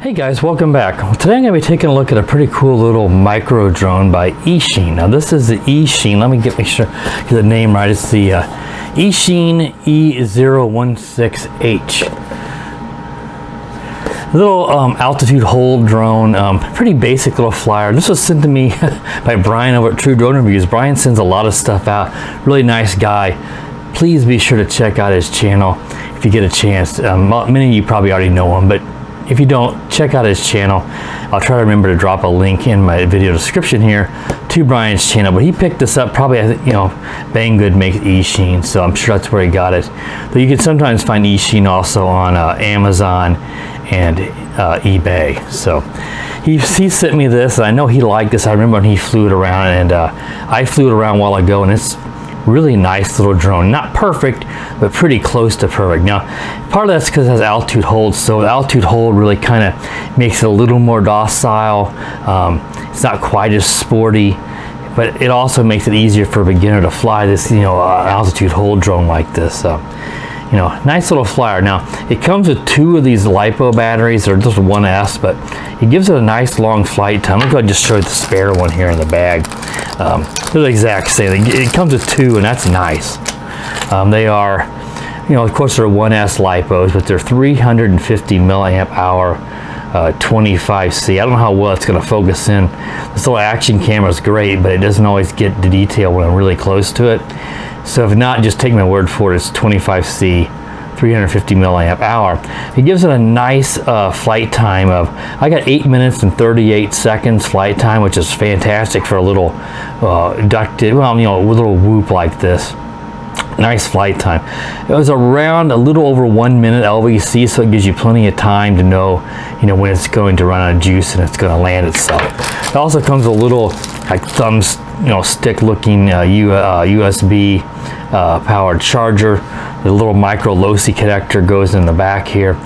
Hey guys, welcome back. Today I'm going to be taking a look at a pretty cool little micro drone by Eachine. Now this is the Eachine, let me make sure I get the name right. It's the Eachine E016H. Little altitude hold drone, pretty basic little flyer. This was sent to me by Bryan over at True Drone Reviews. Bryan sends a lot of stuff out, really nice guy. Please be sure to check out his channel if you get a chance. Many of you probably already know him, but if you don't, check out his channel. I'll try to remember to drop a link in my video description here to Bryan's channel. But he picked this up probably, Banggood makes Eachine, so I'm sure that's where he got it. But you can sometimes find Eachine also on Amazon and eBay. So he sent me this, and I know he liked this. I remember when he flew it around, and I flew it around a while ago, and it's really nice little drone. Not perfect, but pretty close to perfect. Now, part of that's because it has altitude hold, so the altitude hold really kind of makes it a little more docile. It's not quite as sporty, but it also makes it easier for a beginner to fly this, altitude hold drone like this. Nice little flyer. Now, it comes with two of these LiPo batteries, or just 1S, but it gives it a nice long flight time. Let me go ahead and just show you the spare one here in the bag. They're the exact same. It comes with two, and that's nice. They are, of course, they're 1S LiPos, but they're 350 milliamp hour 25C. I don't know how well it's going to focus in. This little action camera is great, but it doesn't always get the detail when I'm really close to it. So if not, just take my word for it. It's 25C, 350 milliamp hour. It gives it a nice flight time of, I got 8 minutes and 38 seconds flight time, which is fantastic for a little ducted, a little whoop like this. Nice flight time. It was around a little over 1 minute LVC, so it gives you plenty of time to know, when it's going to run out of juice and it's going to land itself. It also comes with a little thumb, stick looking USB powered charger. The little micro LoSi connector goes in the back here.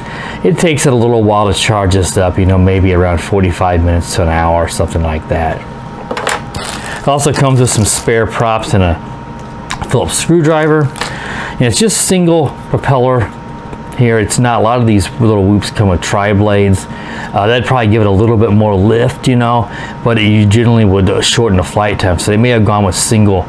It takes it a little while to charge this up, maybe around 45 minutes to an hour or something like that. It also comes with some spare props and a Phillips screwdriver, and it's just single propeller here. It's not, a lot of these little whoops come with tri-blades. That'd probably give it a little bit more lift, but you generally would shorten the flight time. So they may have gone with single,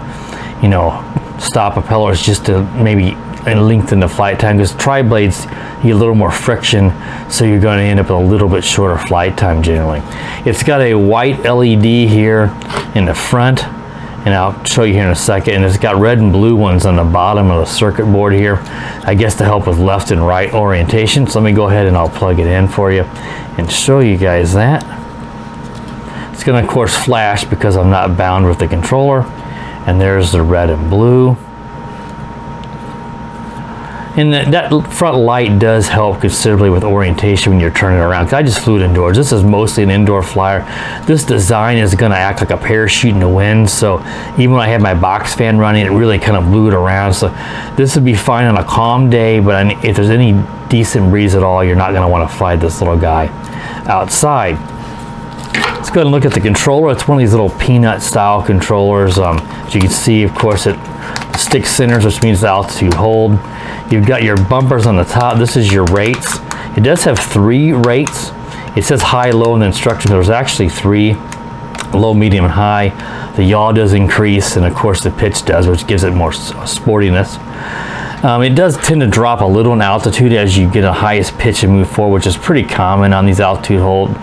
stop propellers just to maybe lengthen the flight time, because tri-blades you get a little more friction, so you're going to end up with a little bit shorter flight time generally. It's got a white LED here in the front, and I'll show you here in a second, and it's got red and blue ones on the bottom of the circuit board here, I guess to help with left and right orientation. So let me go ahead and I'll plug it in for you and show you guys that. It's going to of course flash because I'm not bound with the controller, and there's the red and blue. And that front light does help considerably with orientation when you're turning around. 'Cause I just flew it indoors. This is mostly an indoor flyer. This design is going to act like a parachute in the wind. So even when I had my box fan running, it really kind of blew it around. So this would be fine on a calm day, but if there's any decent breeze at all, you're not going to want to fly this little guy outside. Let's go ahead and look at the controller. It's one of these little peanut style controllers. As you can see, of course, it stick centers, which means the altitude hold. You've got your bumpers on the top. This is your rates. It does have 3 rates. It says high, low in the instructions. There's actually 3, low, medium, and high. The yaw does increase, and of course the pitch does, which gives it more sportiness. It does tend to drop a little in altitude as you get a highest pitch and move forward, which is pretty common on these altitude hold.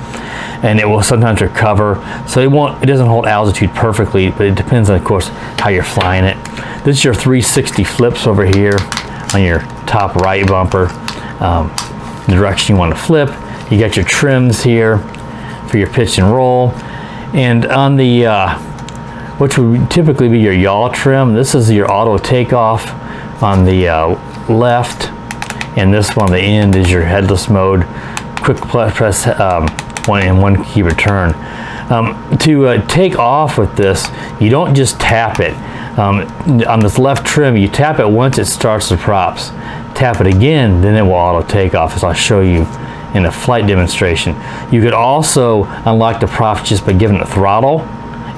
And it will sometimes recover, so it doesn't hold altitude perfectly, but it depends on, of course, how you're flying it. This is your 360 flips over here on your top right bumper, the direction you want to flip. You got your trims here for your pitch and roll, and on the which would typically be your yaw trim, this is your auto takeoff on the left, and this one on the end is your headless mode. Quick press one key return. To take off with this, you don't just tap it. On this left trim, you tap it once it starts the props. Tap it again, then it will auto take off, as I'll show you in a flight demonstration. You could also unlock the props just by giving it throttle,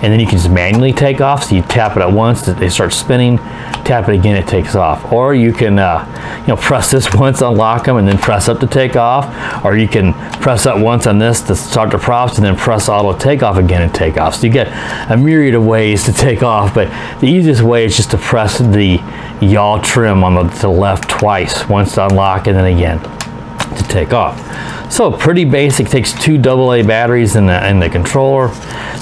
and then you can just manually take off. So you tap it at once, they start spinning, tap it again, it takes off. Or you can you know, press this once, unlock them, and then press up to take off. Or you can press up once on this to start the props, and then press auto takeoff again and take off. So you get a myriad of ways to take off, but the easiest way is just to press the yaw trim on to the left twice, once to unlock and then again to take off. So pretty basic. Takes 2 AA batteries in the controller.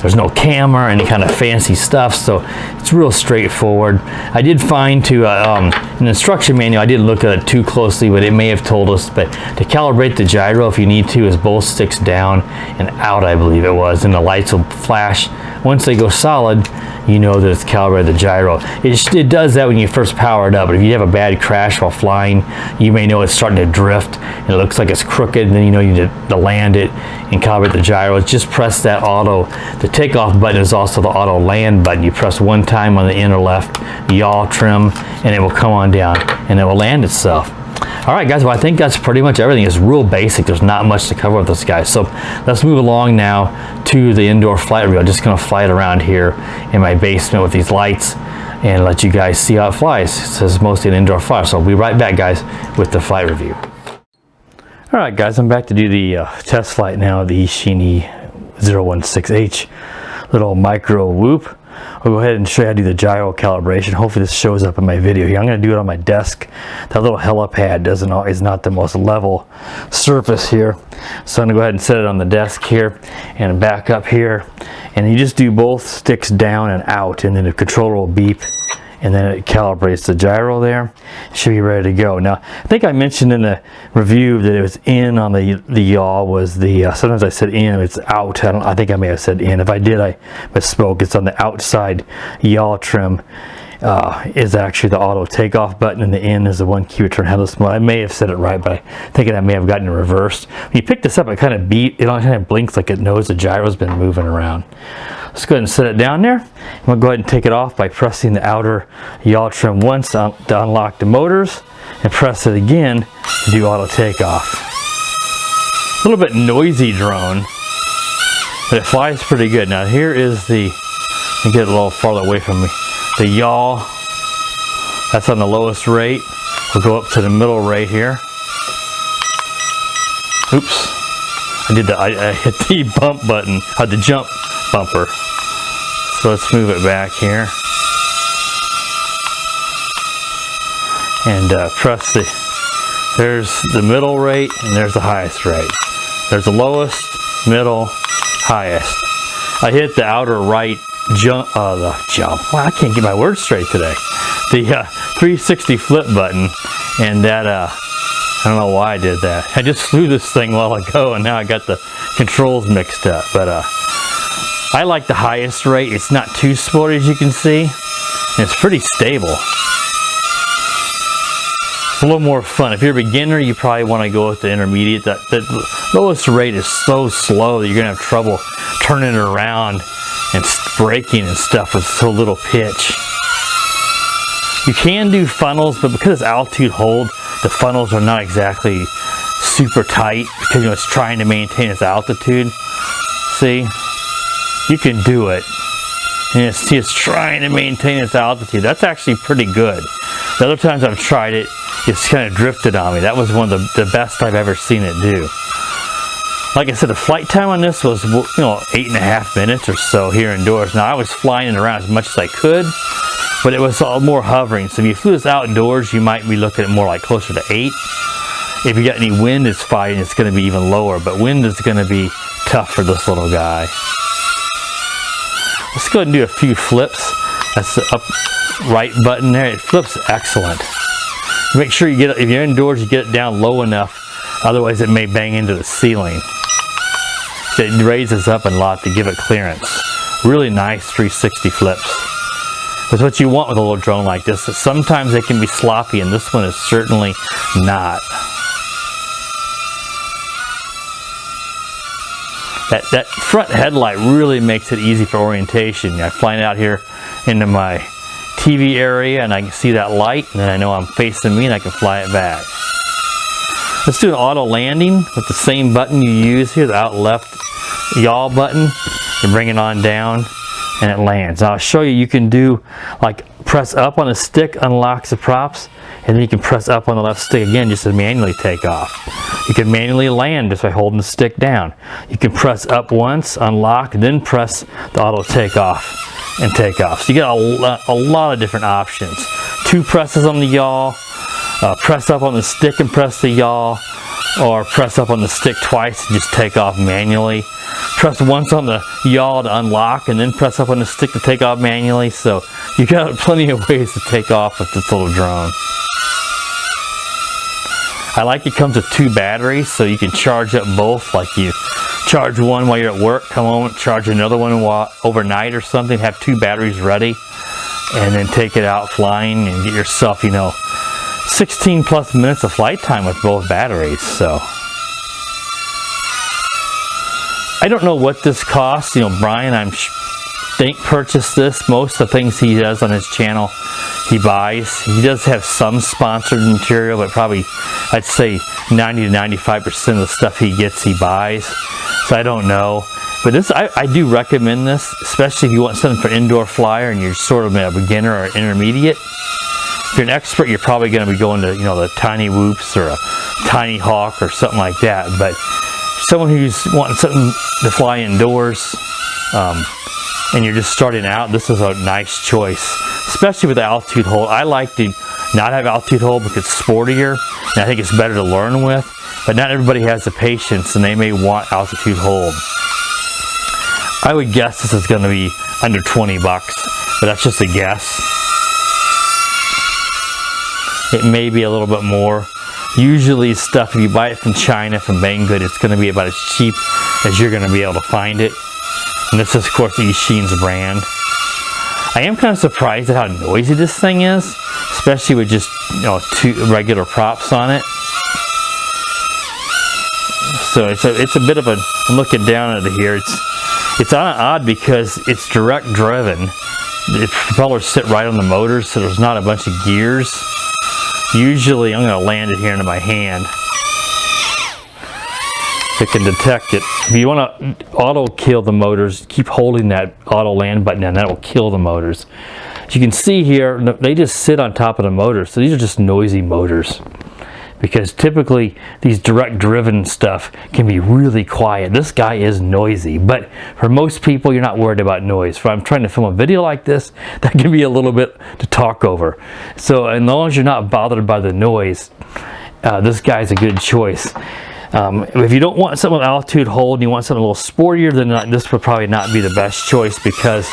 There's no camera, any kind of fancy stuff, so it's real straightforward. I did find to an instruction manual, I didn't look at it too closely, but it may have told us, but to calibrate the gyro, if you need to, is both sticks down and out, I believe it was, and the lights will flash. Once they go solid, you know that it's calibrated the gyro. It does that when you first power it up, but if you have a bad crash while flying, you may know it's starting to drift and it looks like it's crooked, and then you know you need to land it and calibrate the gyro. Just press that auto. The takeoff button is also the auto land button. You press one time on the inner left yaw trim and it will come on down and it will land itself. All right, guys, well, I think that's pretty much everything. It's real basic. There's not much to cover with this guy. So let's move along now to the indoor flight review. I'm just going to fly it around here in my basement with these lights and let you guys see how it flies. It says mostly an indoor flyer. So I'll be right back, guys, with the flight review. All right, guys, I'm back to do the test flight now of the Eachine E016H. Little micro whoop. I'll go ahead and show you how to do the gyro calibration. Hopefully this shows up in my video here. I'm going to do it on my desk. That little helipad is not the most level surface here. So I'm going to go ahead and set it on the desk here and back up here. And you just do both sticks down and out, and then the controller will beep, and then it calibrates the gyro there. It should be ready to go. Now, I think I mentioned in the review that it was in on the yaw was the, sometimes I said in, it's out. I think I may have said in. If I did, I misspoke. It's on the outside yaw trim is actually the auto takeoff button, and the in is the 1 key return headless mode. I may have said it right, but I think I may have gotten it reversed. When you pick this up, it kind of kind of blinks like it knows the gyro's been moving around. Let's go ahead and set it down there. I'm going to go ahead and take it off by pressing the outer yaw trim once to unlock the motors, and press it again to do auto takeoff. A little bit noisy drone, but it flies pretty good. Now here is the, let me get it a little farther away from me. The yaw, that's on the lowest rate. We'll go up to the middle rate here. Oops, I hit the bump button, the jump bumper. So let's move it back here. And press there's the middle rate and there's the highest rate. There's the lowest, middle, highest. I hit the outer right jump, wow, I can't get my words straight today. The 360 flip button, and that, I don't know why I did that. I just flew this thing a while ago and now I got the controls mixed up, but I like the highest rate. It's not too sporty, as you can see, and it's pretty stable. It's a little more fun. If you're a beginner, you probably want to go with the intermediate. The lowest rate is so slow that you're going to have trouble turning it around and braking and stuff with so little pitch. You can do funnels, but because it's altitude hold, the funnels are not exactly super tight because it's trying to maintain its altitude. See? You can do it. And it's trying to maintain its altitude. That's actually pretty good. The other times I've tried it, it's kind of drifted on me. That was one of the best I've ever seen it do. Like I said, the flight time on this was, 8.5 minutes or so here indoors. Now I was flying it around as much as I could, but it was all more hovering. So if you flew this outdoors, you might be looking at more like closer to 8. If you got any wind it's fighting, it's going to be even lower, but wind is going to be tough for this little guy. Let's go ahead and do a few flips. That's the up right button there. It flips excellent. Make sure you get it, if you're indoors, you get it down low enough, otherwise it may bang into the ceiling. It raises up a lot to give it clearance. Really nice 360 flips. That's what you want with a little drone like this. Sometimes they can be sloppy, and this one is certainly not. That front headlight really makes it easy for orientation. I'm flying out here into my TV area and I can see that light, and then I know I'm facing me and I can fly it back. Let's do an auto landing with the same button you use here, the out left yaw button. You bring it on down. and it lands. Now I'll show you, you can do like press up on the stick, unlocks the props, and then you can press up on the left stick again just to manually take off. You can manually land just by holding the stick down. You can press up once, unlock, and then press the auto takeoff and take off. So you get a lot of different options. 2 presses on the yaw, press up on the stick and press the yaw, or press up on the stick twice and just take off manually. Press once on the yaw to unlock, and then press up on the stick to take off manually. So you got plenty of ways to take off with this little drone. I like it comes with 2 batteries, so you can charge up both. Like you charge one while you're at work, come home, charge another one while overnight or something, have 2 batteries ready, and then take it out flying and get yourself, you know, 16 plus minutes of flight time with both batteries. So I don't know what this costs. You know, Bryan, think purchased this. Most of the things he does on his channel, he buys. He does have some sponsored material, but probably I'd say 90 to 95% of the stuff he gets, he buys. So I don't know. But this, I do recommend this, especially if you want something for indoor flyer and you're sort of a beginner or intermediate. If you're an expert, you're probably going to be going to, you know, the Tiny Whoops or a Tiny Hawk or something like that. But someone who's wanting something to fly indoors, and you're just starting out, this is a nice choice, especially with the altitude hold. I like to not have altitude hold because it's sportier, and I think it's better to learn with, but not everybody has the patience and they may want altitude hold. I would guess this is going to be under 20 bucks, but that's just a guess. It may be a little bit more. Usually stuff, if you buy it from China, from Banggood, it's going to be about as cheap as you're going to be able to find it. And this is, of course, Eachine's brand. I am kind of surprised at how noisy this thing is, especially with just, you know, 2 regular props on it. So it's a bit of a, I'm looking down at it here, it's odd because it's direct driven. The propellers sit right on the motors, so there's not a bunch of gears. Usually I'm going to land it here into my hand. It can detect it. If you want to auto kill the motors, keep holding that auto land button and that will kill the motors. As you can see here, they just sit on top of the motors. So these are just noisy motors. Because typically these direct driven stuff can be really quiet. This guy is noisy, but for most people you're not worried about noise. If I'm trying to film a video like this, that can be a little bit to talk over. So as long as you're not bothered by the noise, this guy's a good choice. If you don't want something with altitude hold and you want something a little sportier, then this would probably not be the best choice, because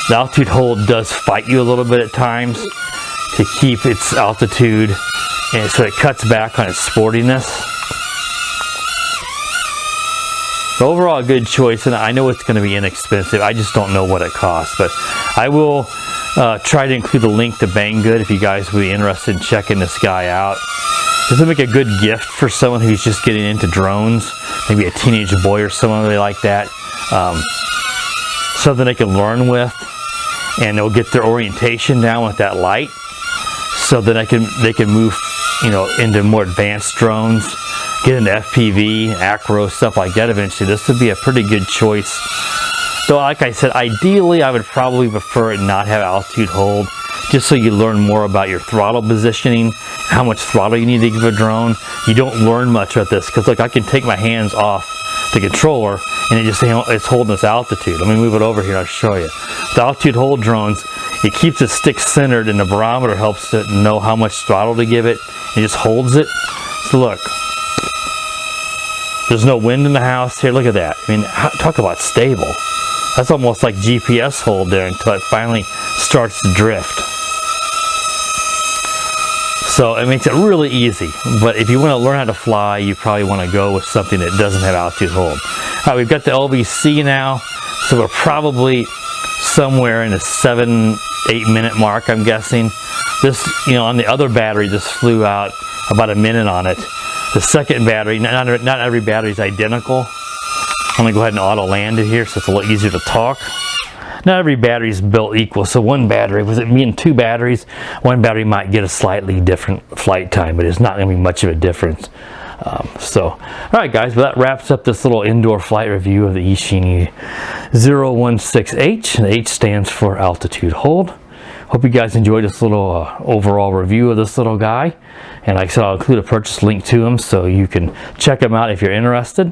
the altitude hold does fight you a little bit at times to keep its altitude, and so it cuts back on its sportiness. But overall, a good choice, and I know it's going to be inexpensive. I just don't know what it costs, but I will try to include a link to Banggood if you guys would be interested in checking this guy out. This would make a good gift for someone who's just getting into drones, maybe a teenage boy or someone really like that. Something they can learn with, and they'll get their orientation down with that light, so that they can move, you know, into more advanced drones, get into FPV, acro, stuff like that eventually. This would be a pretty good choice. Though, like I said, ideally I would probably prefer it not have altitude hold, just so you learn more about your throttle positioning, how much throttle you need to give a drone. You don't learn much with this, because look, I can take my hands off the controller and it's holding this altitude. Let me move it over here, I'll show you. The altitude hold drones, it keeps the stick centered, and the barometer helps to know how much throttle to give it. It just holds it. So look, there's no wind in the house here. Look at that. I mean, talk about stable. That's almost like GPS hold there until it finally starts to drift. So it makes it really easy. But if you want to learn how to fly, you probably want to go with something that doesn't have altitude hold. All right, we've got the LVC now, so we're probably somewhere in the 7-8 minute mark, I'm guessing. This, you know, on the other battery, this flew out about a minute on it. The second battery, not every battery is identical. I'm going to go ahead and auto land it here so it's a little easier to talk. Not every battery is built equal, so one battery, with it being 2 batteries, one battery might get a slightly different flight time, but it's not going to be much of a difference. So, all right, guys, well, that wraps up this little indoor flight review of the Eachine E016H. The H stands for altitude hold. Hope you guys enjoyed this little overall review of this little guy. And like I said, I'll include a purchase link to him so you can check him out if you're interested.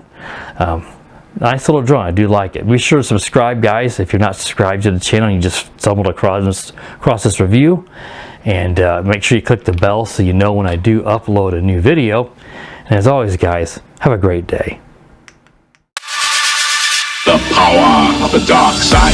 Nice little drone. I do like it. Be sure to subscribe, guys. If you're not subscribed to the channel, you just stumbled across this review. And make sure you click the bell so you know when I do upload a new video. And as always, guys, have a great day. The power of the dark side.